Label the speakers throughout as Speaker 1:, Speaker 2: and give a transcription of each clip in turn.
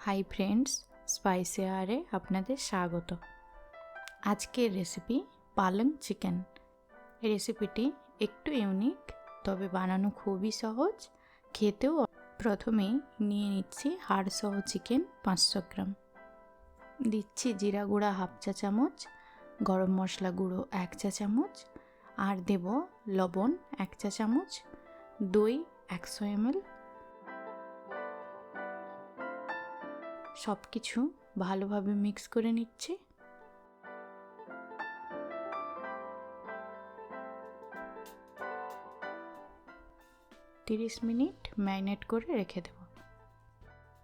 Speaker 1: Hi friends, spicy আহারে আপনাদের স্বাগত। আজকের রেসিপি পালং চিকেন। রেসিপিটি একটু ইউনিক, তবে বানানো খুবই সহজ, খেতেও। প্রথমেই নিয়ে নিচ্ছি হাড়সহ চিকেন 500 গ্রাম। দিচ্ছি জিরা গুঁড়া হাফ চা চামচ, গরম মশলা গুঁড়ো 1 চা চামচ, আর দেব লবণ 1 চা চামচ, দই 100 ml। সব কিছু ভালোভাবে মিক্স করে নিচ্ছি। তিরিশ মিনিট ম্যারিনেট করে রেখে দেব।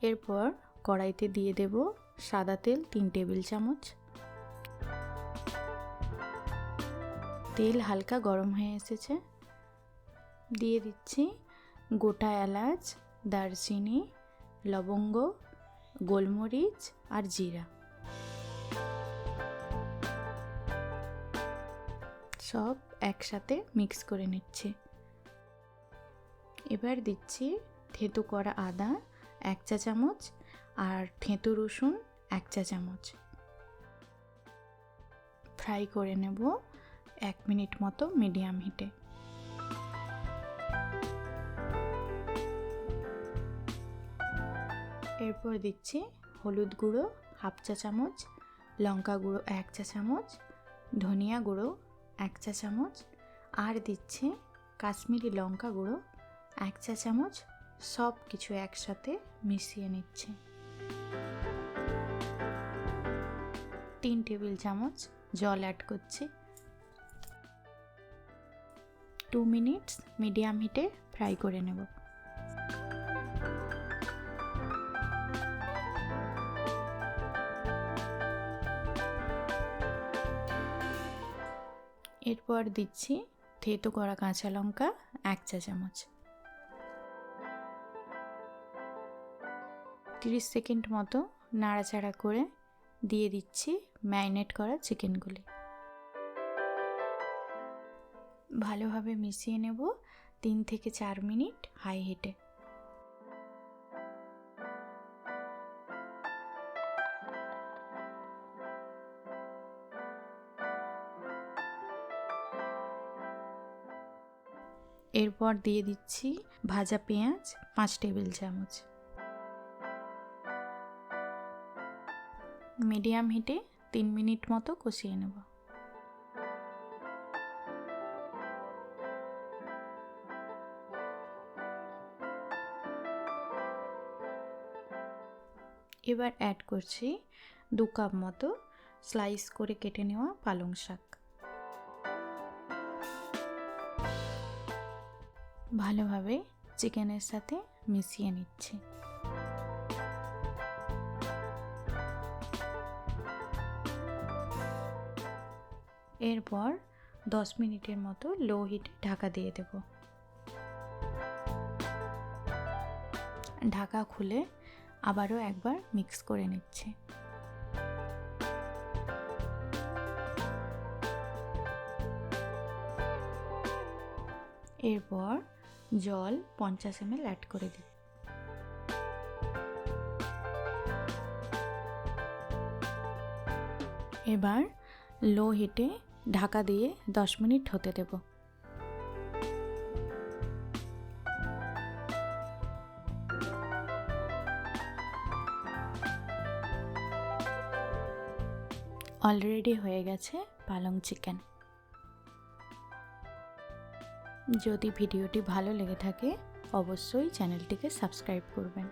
Speaker 1: এরপর কড়াইতে দিয়ে দেব সাদা তেল 3 টেবিল চামচ। তেল হালকা গরম হয়ে এসেছে। দিয়ে দিচ্ছি গোটা এলাচ, দারচিনি, লবঙ্গ, গোলমরিচ আর জিরা। সব একসাথে মিক্স করে নিচ্ছি। এবার দিচ্ছি থেঁতো করা আদা 1 চা চামচ আর থেঁতো রসুন 1 চা চামচ। ফ্রাই করে নেব 1 মিনিট মতো মিডিয়াম হিটে। এরপর দিচ্ছি হলুদ গুঁড়ো হাফ চা চামচ, লঙ্কা গুঁড়ো 1 চা চামচ, ধনিয়া গুঁড়ো 1 চা চামচ, আর দিচ্ছি কাশ্মীরি লঙ্কা গুঁড়ো 1 চা চামচ। সব কিছু একসাথে মিশিয়ে নিচ্ছি। 3 টেবিল চামচ জল অ্যাড করছি। 2 মিনিটস মিডিয়াম হিটে ফ্রাই করে নেব। এরপর দিচ্ছি থেঁতো করা কাঁচা লঙ্কা 1 চা চামচ। 30 সেকেন্ড মতো নাড়াচাড়া করে দিয়ে দিচ্ছি ম্যারিনেট করা চিকেনগুলি। ভালোভাবে মিশিয়ে নেব 3 থেকে 4 মিনিট হাই হিটে। এরপর দিয়ে দিচ্ছি ভাজা পেঁয়াজ 5 টেবিল চামচ। মিডিয়াম হিটে 3 মিনিট মতো কষিয়ে নেব। এবার অ্যাড করছি 2 কাপ মতো স্লাইস করে কেটে নেওয়া পালং শাক। ভালোভাবে চিকেনের সাথে মিশিয়ে নিচ্ছি। এরপর 10 মিনিটের মতো লো হিটে ঢাকা দিয়ে দেব। ঢাকা খুলে আবারও একবার মিক্স করে নিচ্ছি। এরপর জল 50 ml অ্যাড করে দিই। এবার লো হিটে ঢাকা দিয়ে 10 মিনিট হতে দেব। অলরেডি হয়ে গেছে পালং চিকেন। যদি ভিডিওটি ভালো লেগে থাকে অবশ্যই চ্যানেলটিকে সাবস্ক্রাইব করবেন।